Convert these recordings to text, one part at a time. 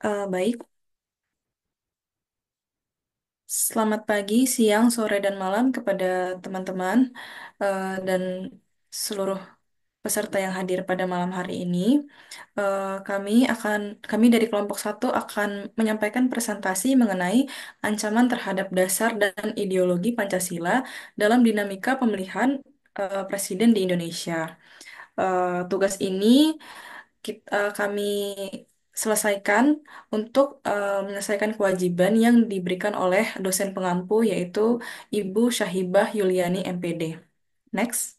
Baik, selamat pagi, siang, sore, dan malam kepada teman-teman dan seluruh peserta yang hadir pada malam hari ini. Kami dari kelompok satu akan menyampaikan presentasi mengenai ancaman terhadap dasar dan ideologi Pancasila dalam dinamika pemilihan presiden di Indonesia. Tugas ini kami selesaikan untuk menyelesaikan kewajiban yang diberikan oleh dosen pengampu yaitu Ibu Syahibah Yuliani MPD. Next.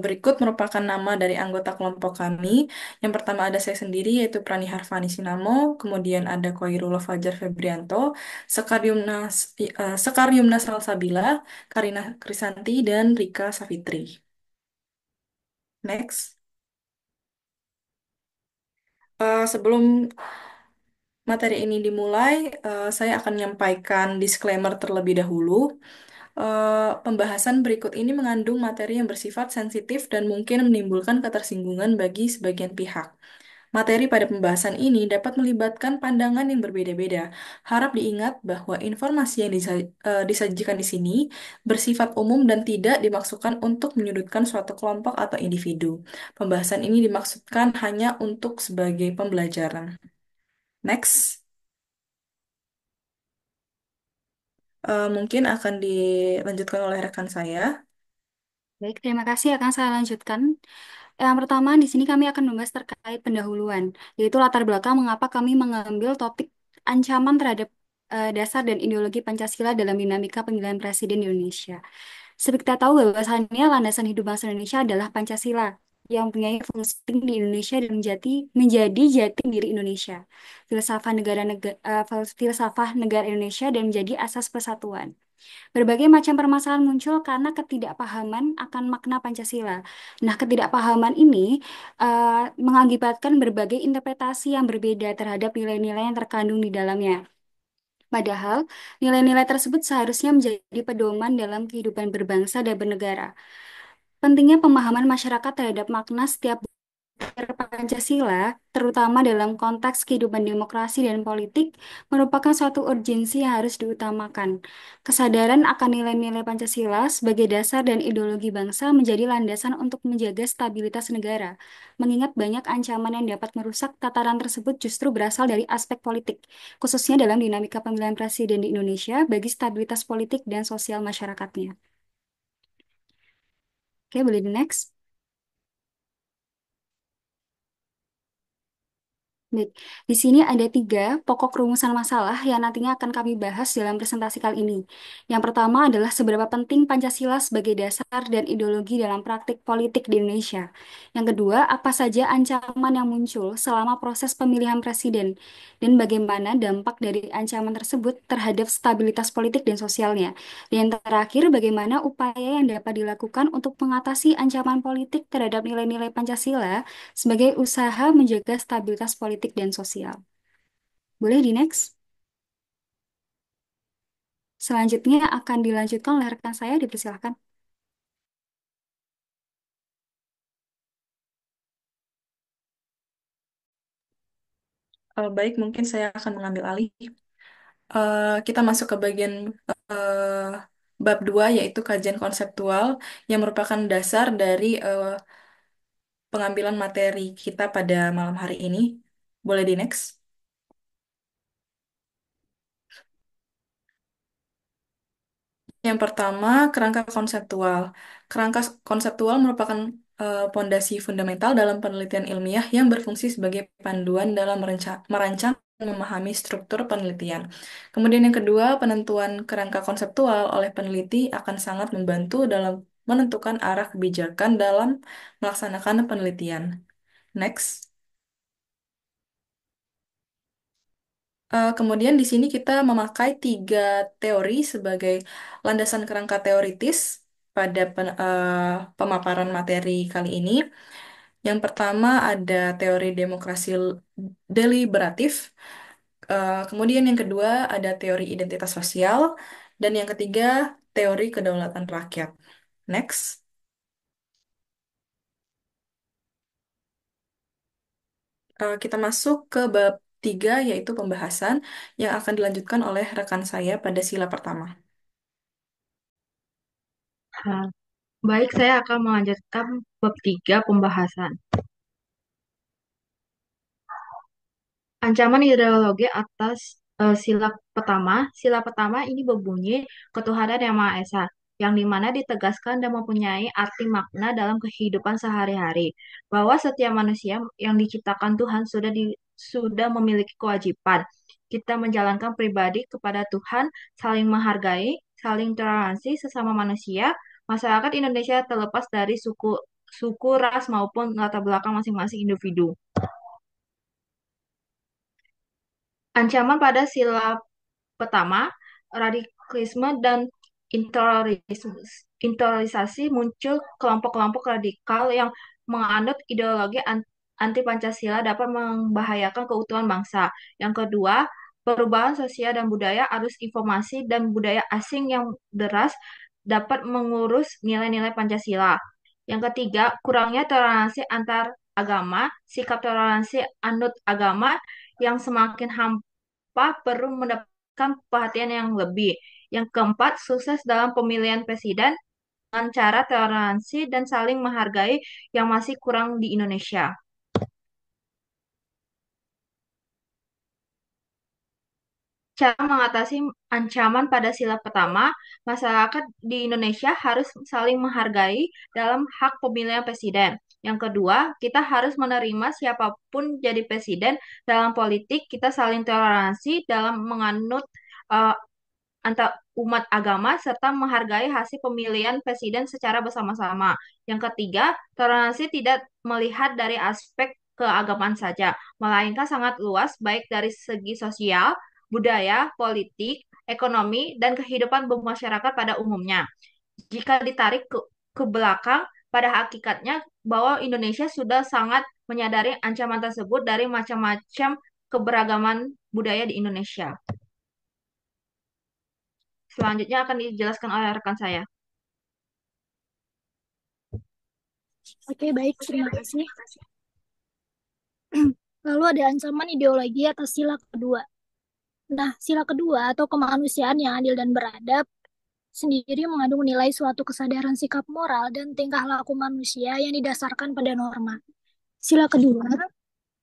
Berikut merupakan nama dari anggota kelompok kami. Yang pertama ada saya sendiri yaitu Prani Harfani Sinamo, kemudian ada Koirullah Fajar Febrianto, Sekar Yumna Salsabila, Karina Krisanti, dan Rika Safitri. Next. Sebelum materi ini dimulai, saya akan menyampaikan disclaimer terlebih dahulu. Pembahasan berikut ini mengandung materi yang bersifat sensitif dan mungkin menimbulkan ketersinggungan bagi sebagian pihak. Materi pada pembahasan ini dapat melibatkan pandangan yang berbeda-beda. Harap diingat bahwa informasi yang disajikan di sini bersifat umum dan tidak dimaksudkan untuk menyudutkan suatu kelompok atau individu. Pembahasan ini dimaksudkan hanya untuk sebagai pembelajaran. Next. Mungkin akan dilanjutkan oleh rekan saya. Baik, terima kasih akan saya lanjutkan. Yang pertama, di sini kami akan membahas terkait pendahuluan, yaitu latar belakang mengapa kami mengambil topik ancaman terhadap dasar dan ideologi Pancasila dalam dinamika pemilihan presiden di Indonesia. Seperti kita tahu bahwasannya landasan hidup bangsa Indonesia adalah Pancasila yang mempunyai fungsi penting di Indonesia dan menjadi jati diri Indonesia, filsafah negara Indonesia dan menjadi asas persatuan. Berbagai macam permasalahan muncul karena ketidakpahaman akan makna Pancasila. Nah, ketidakpahaman ini mengakibatkan berbagai interpretasi yang berbeda terhadap nilai-nilai yang terkandung di dalamnya. Padahal, nilai-nilai tersebut seharusnya menjadi pedoman dalam kehidupan berbangsa dan bernegara. Pentingnya pemahaman masyarakat terhadap makna setiap Pancasila, terutama dalam konteks kehidupan demokrasi dan politik, merupakan suatu urgensi yang harus diutamakan. Kesadaran akan nilai-nilai Pancasila sebagai dasar dan ideologi bangsa menjadi landasan untuk menjaga stabilitas negara. Mengingat banyak ancaman yang dapat merusak tataran tersebut justru berasal dari aspek politik, khususnya dalam dinamika pemilihan presiden di Indonesia bagi stabilitas politik dan sosial masyarakatnya. Oke, boleh di next. Baik, di sini ada tiga pokok rumusan masalah yang nantinya akan kami bahas dalam presentasi kali ini. Yang pertama adalah seberapa penting Pancasila sebagai dasar dan ideologi dalam praktik politik di Indonesia. Yang kedua, apa saja ancaman yang muncul selama proses pemilihan presiden dan bagaimana dampak dari ancaman tersebut terhadap stabilitas politik dan sosialnya. Dan yang terakhir, bagaimana upaya yang dapat dilakukan untuk mengatasi ancaman politik terhadap nilai-nilai Pancasila sebagai usaha menjaga stabilitas politik dan sosial. Boleh di next? Selanjutnya akan dilanjutkan oleh rekan saya, dipersilahkan. Baik, mungkin saya akan mengambil alih. Kita masuk ke bagian eh, bab 2 yaitu kajian konseptual yang merupakan dasar dari pengambilan materi kita pada malam hari ini. Boleh di next. Yang pertama, kerangka konseptual. Kerangka konseptual merupakan pondasi fundamental dalam penelitian ilmiah yang berfungsi sebagai panduan dalam merancang dan memahami struktur penelitian. Kemudian yang kedua, penentuan kerangka konseptual oleh peneliti akan sangat membantu dalam menentukan arah kebijakan dalam melaksanakan penelitian. Next. Kemudian di sini kita memakai tiga teori sebagai landasan kerangka teoritis pada pemaparan materi kali ini. Yang pertama ada teori demokrasi deliberatif. Kemudian yang kedua ada teori identitas sosial. Dan yang ketiga teori kedaulatan rakyat. Next. Kita masuk ke bab 3 yaitu pembahasan yang akan dilanjutkan oleh rekan saya pada sila pertama. Ha, Baik, saya akan melanjutkan bab 3 pembahasan. Ancaman ideologi atas sila pertama. Sila pertama ini berbunyi ketuhanan yang Maha Esa, yang dimana ditegaskan dan mempunyai arti makna dalam kehidupan sehari-hari, bahwa setiap manusia yang diciptakan Tuhan sudah memiliki kewajiban. Kita menjalankan pribadi kepada Tuhan, saling menghargai, saling toleransi sesama manusia. Masyarakat Indonesia terlepas dari suku, ras maupun latar belakang masing-masing individu. Ancaman pada sila pertama, radikalisme dan internalisasi muncul kelompok-kelompok radikal yang menganut ideologi anti-Pancasila dapat membahayakan keutuhan bangsa. Yang kedua, perubahan sosial dan budaya, arus informasi dan budaya asing yang deras dapat mengurus nilai-nilai Pancasila. Yang ketiga, kurangnya toleransi antar agama, sikap toleransi anut agama yang semakin hampa perlu mendapatkan perhatian yang lebih. Yang keempat, sukses dalam pemilihan presiden dengan cara toleransi dan saling menghargai yang masih kurang di Indonesia. Cara mengatasi ancaman pada sila pertama, masyarakat di Indonesia harus saling menghargai dalam hak pemilihan presiden. Yang kedua, kita harus menerima siapapun jadi presiden dalam politik, kita saling toleransi dalam menganut eh, antar umat agama serta menghargai hasil pemilihan presiden secara bersama-sama. Yang ketiga, toleransi tidak melihat dari aspek keagamaan saja, melainkan sangat luas baik dari segi sosial, budaya, politik, ekonomi, dan kehidupan bermasyarakat pada umumnya. Jika ditarik ke belakang, pada hakikatnya bahwa Indonesia sudah sangat menyadari ancaman tersebut dari macam-macam keberagaman budaya di Indonesia. Selanjutnya akan dijelaskan oleh rekan saya. Oke, baik, terima kasih. Lalu ada ancaman ideologi atas sila kedua. Nah, sila kedua atau kemanusiaan yang adil dan beradab sendiri mengandung nilai suatu kesadaran sikap moral dan tingkah laku manusia yang didasarkan pada norma. Sila kedua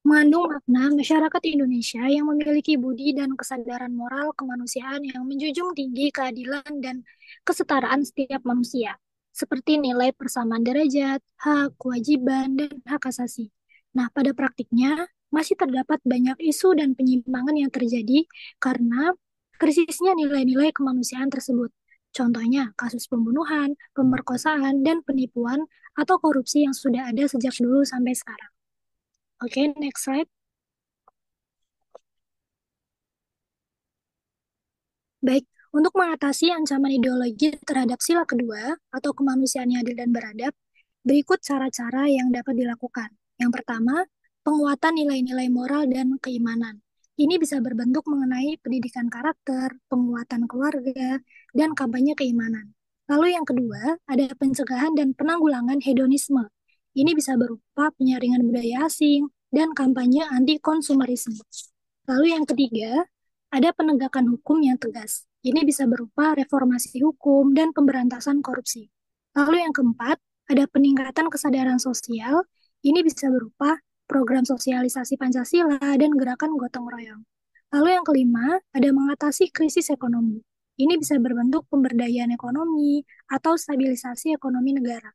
mengandung makna masyarakat Indonesia yang memiliki budi dan kesadaran moral kemanusiaan yang menjunjung tinggi keadilan dan kesetaraan setiap manusia, seperti nilai persamaan derajat, hak, kewajiban, dan hak asasi. Nah, pada praktiknya masih terdapat banyak isu dan penyimpangan yang terjadi karena krisisnya nilai-nilai kemanusiaan tersebut. Contohnya, kasus pembunuhan, pemerkosaan, dan penipuan atau korupsi yang sudah ada sejak dulu sampai sekarang. Oke, next slide. Baik, untuk mengatasi ancaman ideologi terhadap sila kedua atau kemanusiaan yang adil dan beradab, berikut cara-cara yang dapat dilakukan. Yang pertama, penguatan nilai-nilai moral dan keimanan. Ini bisa berbentuk mengenai pendidikan karakter, penguatan keluarga, dan kampanye keimanan. Lalu yang kedua, ada pencegahan dan penanggulangan hedonisme. Ini bisa berupa penyaringan budaya asing dan kampanye anti konsumerisme. Lalu yang ketiga, ada penegakan hukum yang tegas. Ini bisa berupa reformasi hukum dan pemberantasan korupsi. Lalu yang keempat, ada peningkatan kesadaran sosial. Ini bisa berupa program sosialisasi Pancasila dan gerakan gotong royong. Lalu yang kelima, ada mengatasi krisis ekonomi. Ini bisa berbentuk pemberdayaan ekonomi atau stabilisasi ekonomi negara.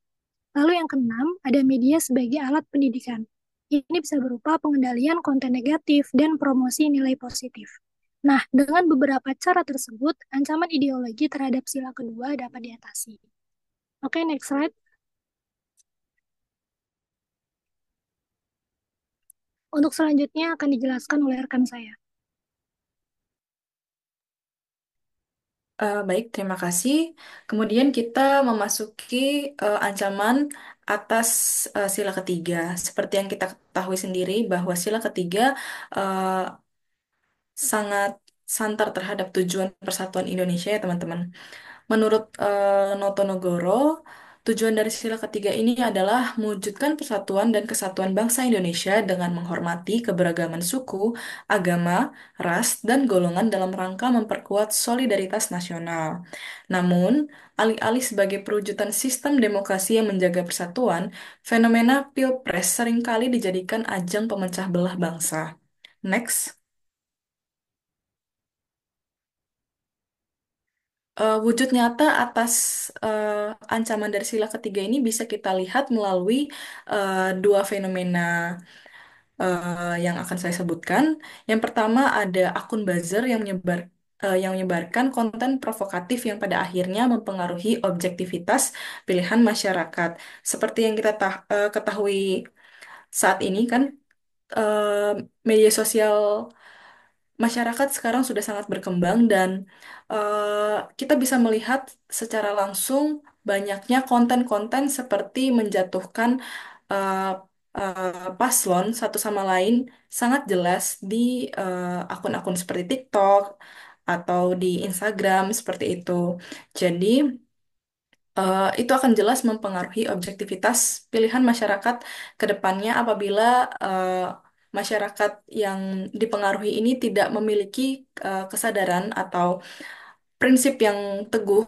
Lalu yang keenam, ada media sebagai alat pendidikan. Ini bisa berupa pengendalian konten negatif dan promosi nilai positif. Nah, dengan beberapa cara tersebut, ancaman ideologi terhadap sila kedua dapat diatasi. Oke, next slide. Untuk selanjutnya akan dijelaskan oleh rekan saya. Baik, terima kasih. Kemudian kita memasuki ancaman atas sila ketiga. Seperti yang kita ketahui sendiri bahwa sila ketiga eh, sangat santar terhadap tujuan persatuan Indonesia ya teman-teman. Menurut Notonegoro, Tujuan dari sila ketiga ini adalah mewujudkan persatuan dan kesatuan bangsa Indonesia dengan menghormati keberagaman suku, agama, ras, dan golongan dalam rangka memperkuat solidaritas nasional. Namun, alih-alih sebagai perwujudan sistem demokrasi yang menjaga persatuan, fenomena Pilpres seringkali dijadikan ajang pemecah belah bangsa. Next. Wujud nyata atas eh, ancaman dari sila ketiga ini bisa kita lihat melalui dua fenomena yang akan saya sebutkan. Yang pertama ada akun buzzer yang menyebarkan konten provokatif yang pada akhirnya mempengaruhi objektivitas pilihan masyarakat. Seperti yang kita ketahui saat ini kan, eh, media sosial masyarakat sekarang sudah sangat berkembang dan kita bisa melihat secara langsung banyaknya konten-konten seperti menjatuhkan eh, paslon satu sama lain sangat jelas di akun-akun seperti TikTok atau di Instagram seperti itu. Jadi itu akan jelas mempengaruhi objektivitas pilihan masyarakat ke depannya apabila masyarakat yang dipengaruhi ini tidak memiliki kesadaran atau prinsip yang teguh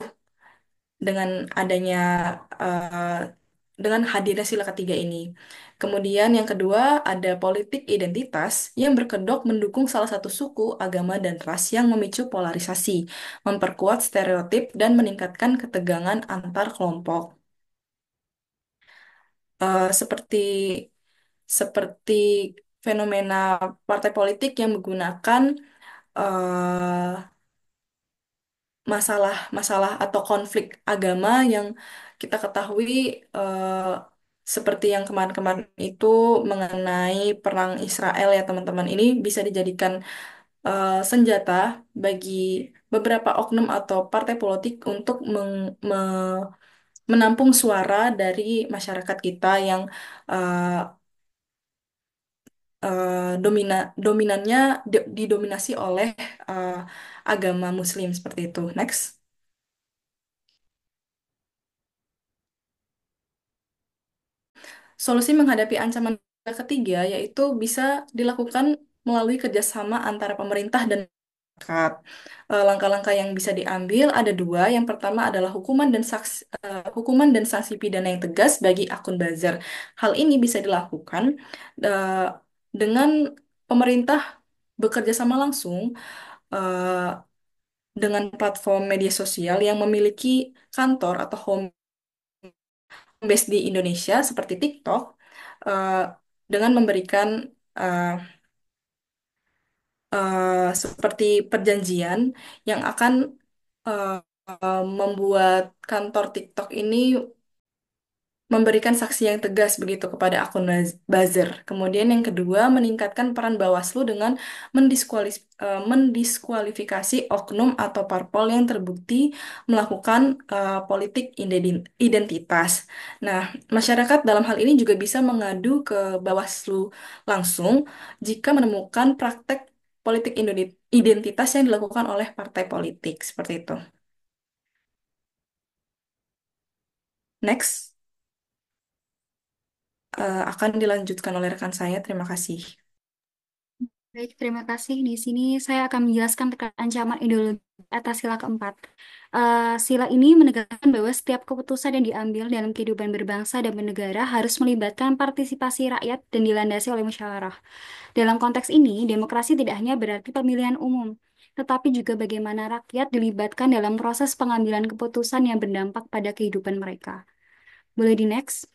dengan adanya eh, dengan hadirnya sila ketiga ini. Kemudian yang kedua ada politik identitas yang berkedok mendukung salah satu suku, agama, dan ras yang memicu polarisasi, memperkuat stereotip, dan meningkatkan ketegangan antar kelompok. Seperti seperti fenomena partai politik yang menggunakan eh, masalah-masalah atau konflik agama yang kita ketahui eh, seperti yang kemarin-kemarin itu mengenai perang Israel ya teman-teman ini bisa dijadikan senjata bagi beberapa oknum atau partai politik untuk menampung suara dari masyarakat kita yang eh, dominannya didominasi oleh eh, agama Muslim seperti itu. Next. Solusi menghadapi ancaman ketiga yaitu bisa dilakukan melalui kerjasama antara pemerintah dan masyarakat. Langkah-langkah yang bisa diambil ada dua. Yang pertama adalah hukuman dan sanksi pidana yang tegas bagi akun buzzer. Hal ini bisa dilakukan eh, dengan pemerintah bekerja sama langsung eh, dengan platform media sosial yang memiliki kantor atau home base di Indonesia seperti TikTok eh, dengan memberikan eh, seperti perjanjian yang akan eh, membuat kantor TikTok ini memberikan saksi yang tegas begitu kepada akun buzzer. Kemudian yang kedua, meningkatkan peran Bawaslu dengan mendiskualifikasi oknum atau parpol yang terbukti melakukan politik identitas. Nah, masyarakat dalam hal ini juga bisa mengadu ke Bawaslu langsung jika menemukan praktek politik identitas yang dilakukan oleh partai politik. Seperti itu. Next. Akan dilanjutkan oleh rekan saya. Terima kasih. Baik, terima kasih. Di sini saya akan menjelaskan terkait ancaman ideologi atas sila keempat. Sila ini menegaskan bahwa setiap keputusan yang diambil dalam kehidupan berbangsa dan bernegara harus melibatkan partisipasi rakyat dan dilandasi oleh musyawarah. Dalam konteks ini, demokrasi tidak hanya berarti pemilihan umum, tetapi juga bagaimana rakyat dilibatkan dalam proses pengambilan keputusan yang berdampak pada kehidupan mereka. Boleh di next?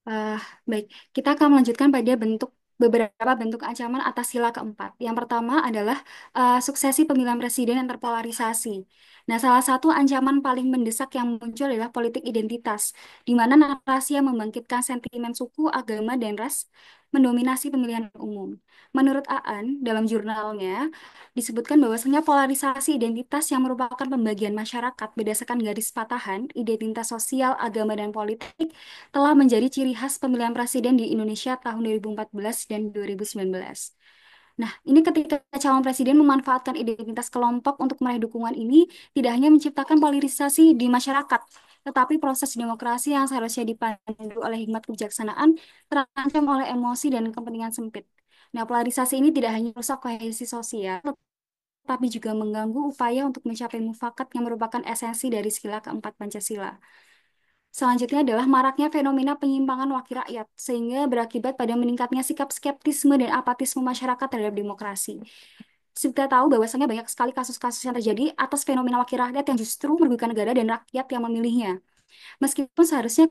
Eh, Baik, kita akan melanjutkan pada beberapa bentuk ancaman atas sila keempat. Yang pertama adalah suksesi pemilihan presiden yang terpolarisasi. Nah, salah satu ancaman paling mendesak yang muncul adalah politik identitas, di mana narasi yang membangkitkan sentimen suku, agama, dan ras mendominasi pemilihan umum. Menurut Aan, dalam jurnalnya, disebutkan bahwasanya polarisasi identitas yang merupakan pembagian masyarakat berdasarkan garis patahan, identitas sosial, agama, dan politik telah menjadi ciri khas pemilihan presiden di Indonesia tahun 2014 dan 2019. Nah, ini ketika calon presiden memanfaatkan identitas kelompok untuk meraih dukungan ini, tidak hanya menciptakan polarisasi di masyarakat, Tetapi proses demokrasi yang seharusnya dipandu oleh hikmat kebijaksanaan terancam oleh emosi dan kepentingan sempit. Nah, polarisasi ini tidak hanya merusak kohesi sosial, tetapi juga mengganggu upaya untuk mencapai mufakat yang merupakan esensi dari sila keempat Pancasila. Selanjutnya adalah maraknya fenomena penyimpangan wakil rakyat, sehingga berakibat pada meningkatnya sikap skeptisme dan apatisme masyarakat terhadap demokrasi. Seperti kita tahu bahwasanya banyak sekali kasus-kasus yang terjadi atas fenomena wakil rakyat yang justru merugikan negara dan rakyat yang memilihnya. Meskipun seharusnya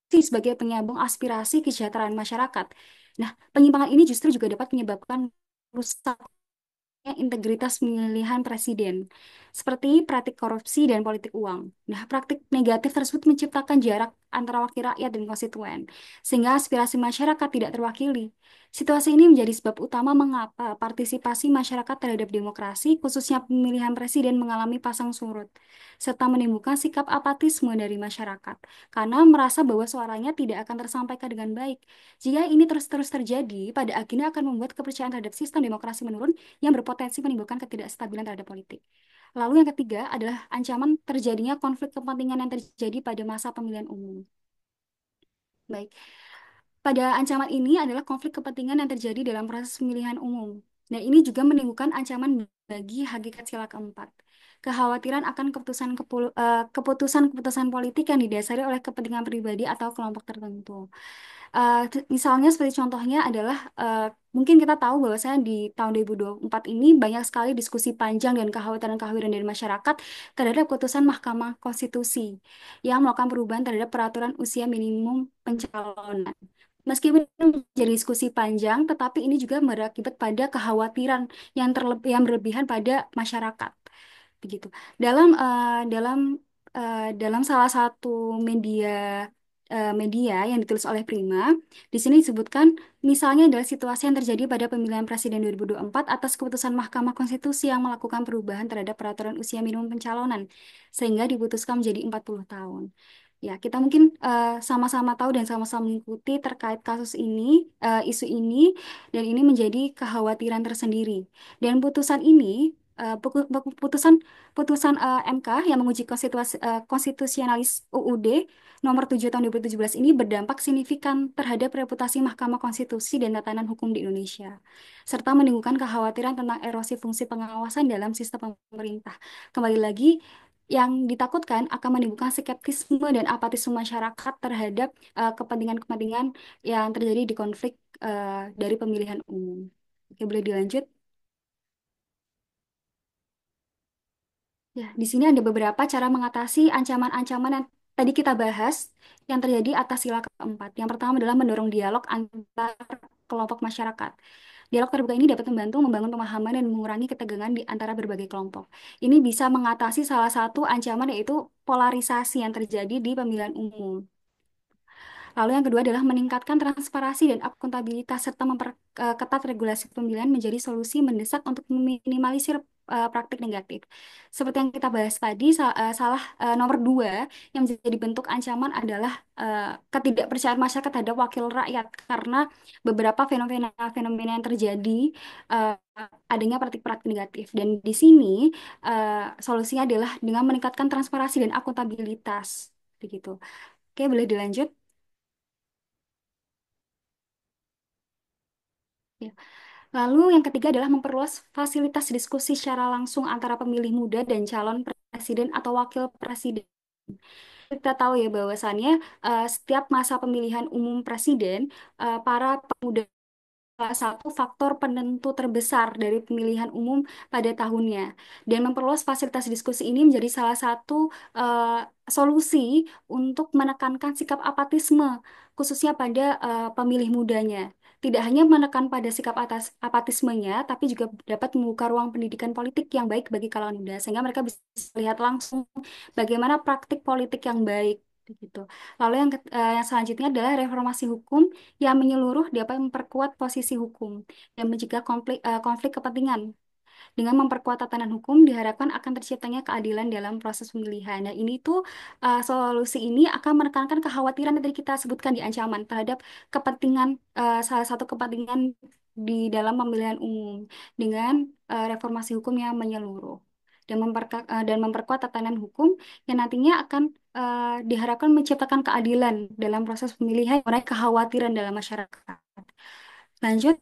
sebagai penyambung aspirasi kesejahteraan masyarakat. Nah, penyimpangan ini justru juga dapat menyebabkan rusak integritas pemilihan presiden, seperti praktik korupsi dan politik uang. Nah, praktik negatif tersebut menciptakan jarak antara wakil rakyat dan konstituen, sehingga aspirasi masyarakat tidak terwakili. Situasi ini menjadi sebab utama mengapa partisipasi masyarakat terhadap demokrasi, khususnya pemilihan presiden, mengalami pasang surut, serta menimbulkan sikap apatisme dari masyarakat, karena merasa bahwa suaranya tidak akan tersampaikan dengan baik. Jika ini terus-terus terjadi, pada akhirnya akan membuat kepercayaan terhadap sistem demokrasi menurun yang berpotensi menimbulkan ketidakstabilan terhadap politik. Lalu yang ketiga adalah ancaman terjadinya konflik kepentingan yang terjadi pada masa pemilihan umum. Baik, pada ancaman ini adalah konflik kepentingan yang terjadi dalam proses pemilihan umum. Nah, ini juga menimbulkan ancaman bagi hakikat sila keempat. Kekhawatiran akan keputusan-keputusan politik yang didasari oleh kepentingan pribadi atau kelompok tertentu. Misalnya seperti contohnya adalah mungkin kita tahu bahwasanya di tahun 2024 ini banyak sekali diskusi panjang dan kekhawatiran-kekhawatiran dari masyarakat terhadap putusan Mahkamah Konstitusi yang melakukan perubahan terhadap peraturan usia minimum pencalonan. Meskipun menjadi diskusi panjang, tetapi ini juga berakibat pada kekhawatiran yang berlebihan pada masyarakat. Begitu. Dalam salah satu media yang ditulis oleh Prima, di sini disebutkan misalnya adalah situasi yang terjadi pada pemilihan presiden 2024 atas keputusan Mahkamah Konstitusi yang melakukan perubahan terhadap peraturan usia minimum pencalonan sehingga diputuskan menjadi 40 tahun. Ya, kita mungkin sama-sama tahu dan sama-sama mengikuti terkait kasus ini, isu ini, dan ini menjadi kekhawatiran tersendiri. Dan putusan ini, putusan putusan MK yang menguji konstitusionalis UUD nomor 7 tahun 2017 ini berdampak signifikan terhadap reputasi Mahkamah Konstitusi dan tatanan hukum di Indonesia, serta menimbulkan kekhawatiran tentang erosi fungsi pengawasan dalam sistem pemerintah. Kembali lagi, yang ditakutkan akan menimbulkan skeptisme dan apatisme masyarakat terhadap kepentingan-kepentingan yang terjadi di konflik dari pemilihan umum. Oke, boleh dilanjut? Ya, di sini ada beberapa cara mengatasi ancaman-ancaman yang tadi kita bahas yang terjadi atas sila keempat. Yang pertama adalah mendorong dialog antar kelompok masyarakat. Dialog terbuka ini dapat membantu membangun pemahaman dan mengurangi ketegangan di antara berbagai kelompok. Ini bisa mengatasi salah satu ancaman yaitu polarisasi yang terjadi di pemilihan umum. Lalu yang kedua adalah meningkatkan transparansi dan akuntabilitas serta memperketat regulasi pemilihan menjadi solusi mendesak untuk meminimalisir praktik negatif. Seperti yang kita bahas tadi, nomor dua yang menjadi bentuk ancaman adalah ketidakpercayaan masyarakat terhadap wakil rakyat karena beberapa fenomena-fenomena yang terjadi eh, adanya praktik-praktik negatif. Dan di sini solusinya adalah dengan meningkatkan transparansi dan akuntabilitas. Begitu. Oke, boleh dilanjut? Ya. Lalu yang ketiga adalah memperluas fasilitas diskusi secara langsung antara pemilih muda dan calon presiden atau wakil presiden. Kita tahu ya bahwasannya setiap masa pemilihan umum presiden, para pemuda salah satu faktor penentu terbesar dari pemilihan umum pada tahunnya. Dan memperluas fasilitas diskusi ini menjadi salah satu solusi untuk menekankan sikap apatisme, khususnya pada pemilih mudanya. Tidak hanya menekan pada sikap apatismenya, tapi juga dapat membuka ruang pendidikan politik yang baik bagi kalangan muda, sehingga mereka bisa melihat langsung bagaimana praktik politik yang baik. Gitu. Lalu yang selanjutnya adalah reformasi hukum yang menyeluruh dapat memperkuat posisi hukum dan mencegah konflik kepentingan. Dengan memperkuat tatanan hukum, diharapkan akan terciptanya keadilan dalam proses pemilihan. Nah, ini tuh solusi ini akan menekankan kekhawatiran yang tadi kita sebutkan di ancaman terhadap kepentingan salah satu kepentingan di dalam pemilihan umum dengan reformasi hukum yang menyeluruh. dan memperkuat tatanan hukum yang nantinya akan diharapkan menciptakan keadilan dalam proses pemilihan, mengurangi kekhawatiran dalam masyarakat. Lanjut.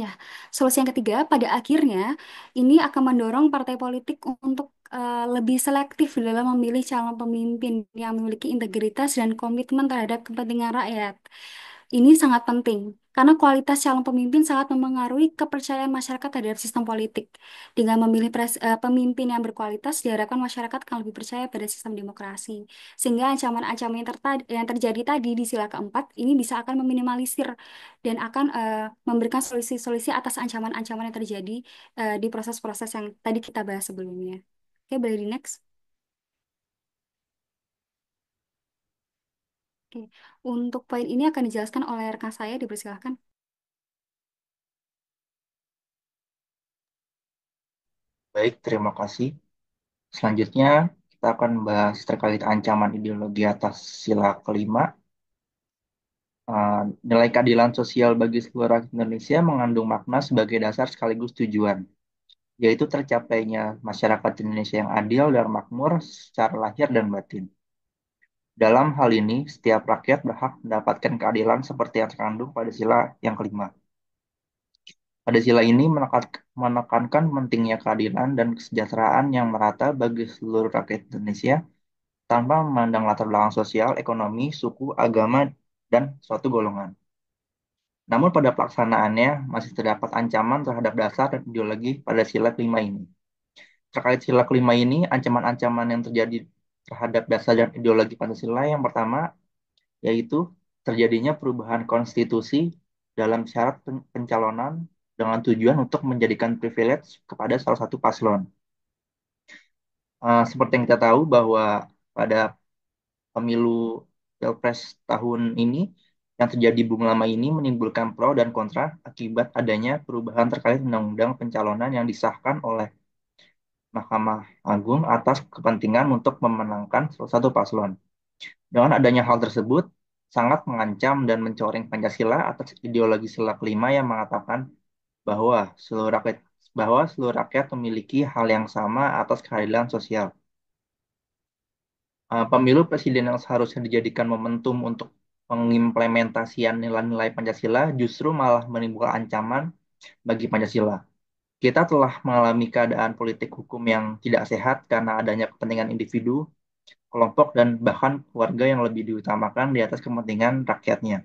Ya, solusi yang ketiga, pada akhirnya ini akan mendorong partai politik untuk lebih selektif dalam memilih calon pemimpin yang memiliki integritas dan komitmen terhadap kepentingan rakyat. Ini sangat penting karena kualitas calon pemimpin sangat memengaruhi kepercayaan masyarakat terhadap sistem politik. Dengan memilih pemimpin yang berkualitas, diharapkan masyarakat akan lebih percaya pada sistem demokrasi. Sehingga ancaman-ancaman yang terjadi tadi di sila keempat ini bisa akan meminimalisir dan akan memberikan solusi-solusi atas ancaman-ancaman yang terjadi di proses-proses yang tadi kita bahas sebelumnya. Oke, boleh di next. Oke, untuk poin ini akan dijelaskan oleh rekan saya, dipersilahkan. Baik, terima kasih. Selanjutnya, kita akan bahas terkait ancaman ideologi atas sila kelima. Nilai keadilan sosial bagi seluruh rakyat Indonesia mengandung makna sebagai dasar sekaligus tujuan, yaitu tercapainya masyarakat Indonesia yang adil dan makmur secara lahir dan batin. Dalam hal ini, setiap rakyat berhak mendapatkan keadilan seperti yang terkandung pada sila yang kelima. Pada sila ini menekankan pentingnya keadilan dan kesejahteraan yang merata bagi seluruh rakyat Indonesia tanpa memandang latar belakang sosial, ekonomi, suku, agama, dan suatu golongan. Namun pada pelaksanaannya masih terdapat ancaman terhadap dasar dan ideologi pada sila kelima ini. Terkait sila kelima ini, ancaman-ancaman yang terjadi terhadap dasar dan ideologi Pancasila yang pertama yaitu terjadinya perubahan konstitusi dalam syarat pencalonan dengan tujuan untuk menjadikan privilege kepada salah satu paslon. Seperti yang kita tahu bahwa pada pemilu Pilpres tahun ini yang terjadi belum lama ini menimbulkan pro dan kontra akibat adanya perubahan terkait undang-undang pencalonan yang disahkan oleh Mahkamah Agung atas kepentingan untuk memenangkan salah satu paslon. Dengan adanya hal tersebut, sangat mengancam dan mencoreng Pancasila atas ideologi sila kelima yang mengatakan bahwa seluruh rakyat memiliki hal yang sama atas keadilan sosial. Pemilu presiden yang seharusnya dijadikan momentum untuk pengimplementasian nilai-nilai Pancasila justru malah menimbulkan ancaman bagi Pancasila. Kita telah mengalami keadaan politik hukum yang tidak sehat karena adanya kepentingan individu, kelompok, dan bahkan keluarga yang lebih diutamakan di atas kepentingan rakyatnya.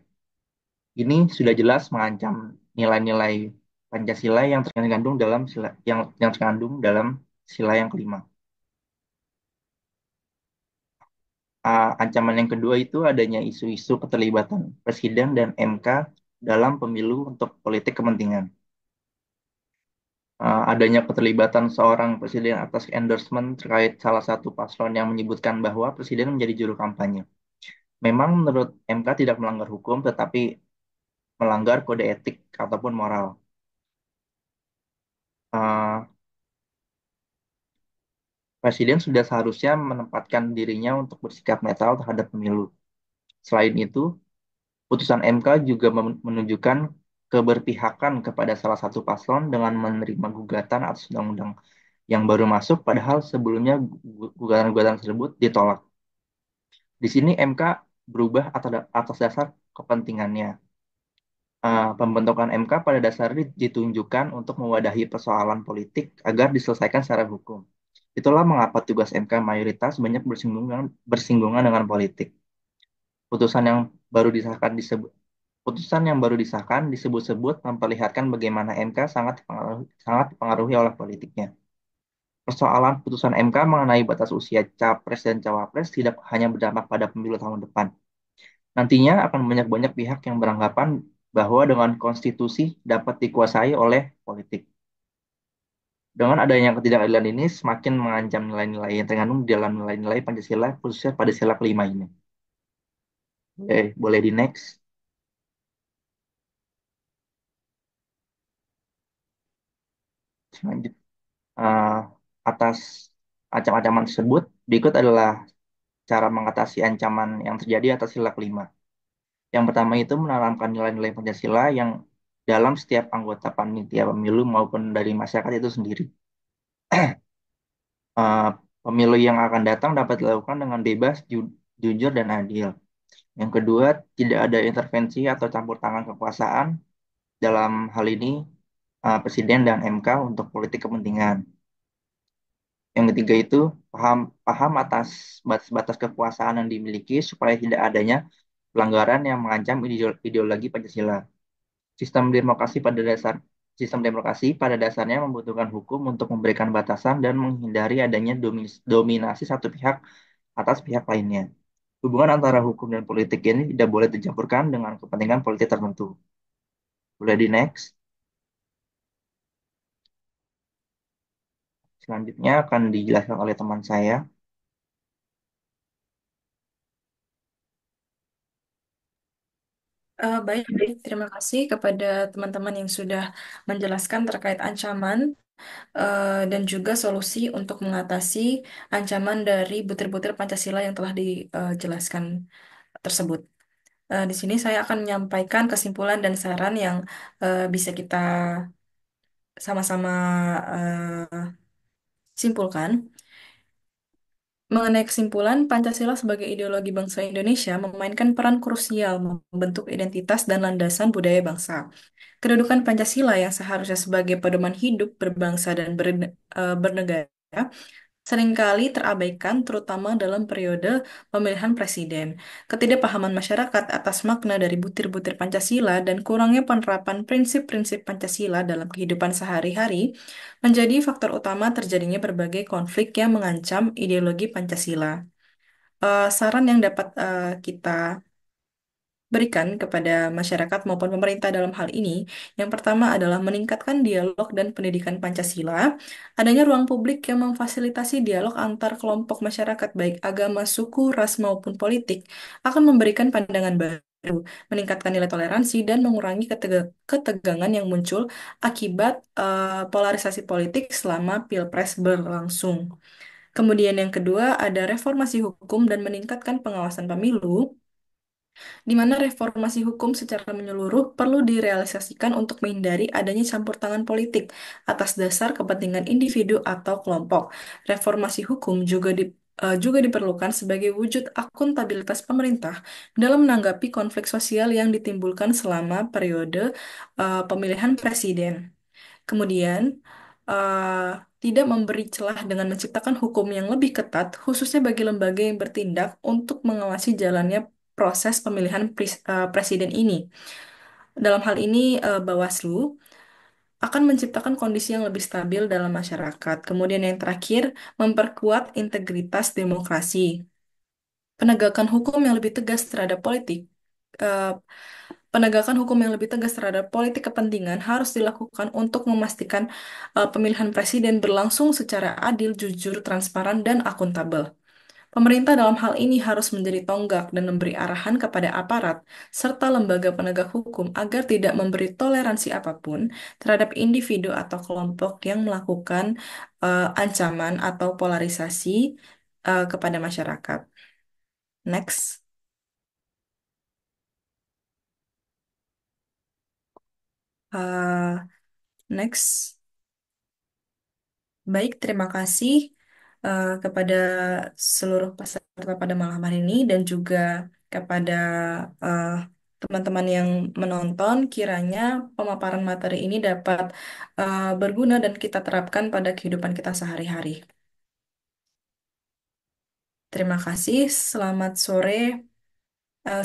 Ini sudah jelas mengancam nilai-nilai Pancasila yang terkandung dalam sila yang kelima. Ancaman yang kedua itu adanya isu-isu keterlibatan Presiden dan MK dalam pemilu untuk politik kepentingan. Adanya keterlibatan seorang presiden atas endorsement terkait salah satu paslon yang menyebutkan bahwa presiden menjadi juru kampanye. Memang menurut MK tidak melanggar hukum, tetapi melanggar kode etik ataupun moral. Uh, Presiden sudah seharusnya menempatkan dirinya untuk bersikap netral terhadap pemilu. Selain itu, putusan MK juga menunjukkan keberpihakan kepada salah satu paslon dengan menerima gugatan atas undang-undang yang baru masuk, padahal sebelumnya gugatan-gugatan tersebut ditolak. Di sini MK berubah atas dasar kepentingannya. Pembentukan MK pada dasarnya ditunjukkan untuk mewadahi persoalan politik agar diselesaikan secara hukum. Itulah mengapa tugas MK mayoritas banyak bersinggungan dengan politik. Putusan yang baru disahkan Putusan yang baru disahkan disebut-sebut memperlihatkan bagaimana MK sangat dipengaruhi oleh politiknya. Persoalan putusan MK mengenai batas usia capres dan cawapres tidak hanya berdampak pada pemilu tahun depan. Nantinya akan banyak pihak yang beranggapan bahwa dengan konstitusi dapat dikuasai oleh politik. Dengan adanya ketidakadilan ini semakin mengancam nilai-nilai yang terkandung di dalam nilai-nilai Pancasila, khususnya pada sila kelima ini. Oke, boleh di next. Selanjut, eh, atas ancaman-ancaman tersebut, berikut adalah cara mengatasi ancaman yang terjadi atas sila kelima. Yang pertama itu menanamkan nilai-nilai Pancasila dalam setiap anggota panitia pemilu maupun dari masyarakat itu sendiri. Eh, Pemilu yang akan datang dapat dilakukan dengan bebas, jujur, dan adil. Yang kedua, tidak ada intervensi atau campur tangan kekuasaan dalam hal ini Presiden dan MK untuk politik kepentingan. Yang ketiga itu paham paham atas batas-batas kekuasaan yang dimiliki supaya tidak adanya pelanggaran yang mengancam ideologi Pancasila. Sistem demokrasi pada dasar Sistem demokrasi pada dasarnya membutuhkan hukum untuk memberikan batasan dan menghindari adanya dominasi satu pihak atas pihak lainnya. Hubungan antara hukum dan politik ini tidak boleh dicampurkan dengan kepentingan politik tertentu. Boleh di next. Selanjutnya akan dijelaskan oleh teman saya. Baik, terima kasih kepada teman-teman yang sudah menjelaskan terkait ancaman dan juga solusi untuk mengatasi ancaman dari butir-butir Pancasila yang telah dijelaskan tersebut. Di sini saya akan menyampaikan kesimpulan dan saran yang bisa kita sama-sama simpulkan. Mengenai kesimpulan, Pancasila sebagai ideologi bangsa Indonesia memainkan peran krusial membentuk identitas dan landasan budaya bangsa. Kedudukan Pancasila yang seharusnya sebagai pedoman hidup berbangsa dan bernegara seringkali terabaikan, terutama dalam periode pemilihan presiden. Ketidakpahaman masyarakat atas makna dari butir-butir Pancasila dan kurangnya penerapan prinsip-prinsip Pancasila dalam kehidupan sehari-hari menjadi faktor utama terjadinya berbagai konflik yang mengancam ideologi Pancasila. Saran yang dapat kita berikan kepada masyarakat maupun pemerintah dalam hal ini. Yang pertama adalah meningkatkan dialog dan pendidikan Pancasila. Adanya ruang publik yang memfasilitasi dialog antar kelompok masyarakat baik agama, suku, ras maupun politik akan memberikan pandangan baru, meningkatkan nilai toleransi dan mengurangi ketegangan yang muncul akibat polarisasi politik selama Pilpres berlangsung. Kemudian yang kedua ada reformasi hukum dan meningkatkan pengawasan pemilu di mana reformasi hukum secara menyeluruh perlu direalisasikan untuk menghindari adanya campur tangan politik atas dasar kepentingan individu atau kelompok. Reformasi hukum juga diperlukan sebagai wujud akuntabilitas pemerintah dalam menanggapi konflik sosial yang ditimbulkan selama periode pemilihan presiden. Kemudian, eh, tidak memberi celah dengan menciptakan hukum yang lebih ketat, khususnya bagi lembaga yang bertindak untuk mengawasi jalannya proses pemilihan presiden ini. Dalam hal ini, Bawaslu akan menciptakan kondisi yang lebih stabil dalam masyarakat. Kemudian yang terakhir, memperkuat integritas demokrasi. Penegakan hukum yang lebih tegas terhadap politik eh, Penegakan hukum yang lebih tegas terhadap politik kepentingan harus dilakukan untuk memastikan pemilihan presiden berlangsung secara adil, jujur, transparan, dan akuntabel. Pemerintah dalam hal ini harus menjadi tonggak dan memberi arahan kepada aparat serta lembaga penegak hukum agar tidak memberi toleransi apapun terhadap individu atau kelompok yang melakukan ancaman atau polarisasi kepada masyarakat. Next. Uh, Next. Baik, terima kasih kepada seluruh peserta pada malam hari ini dan juga kepada eh, teman-teman yang menonton. Kiranya pemaparan materi ini dapat berguna dan kita terapkan pada kehidupan kita sehari-hari. Terima kasih. Selamat sore,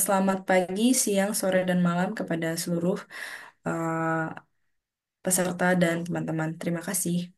selamat pagi, siang, sore, dan malam kepada seluruh eh, peserta dan teman-teman. Terima kasih.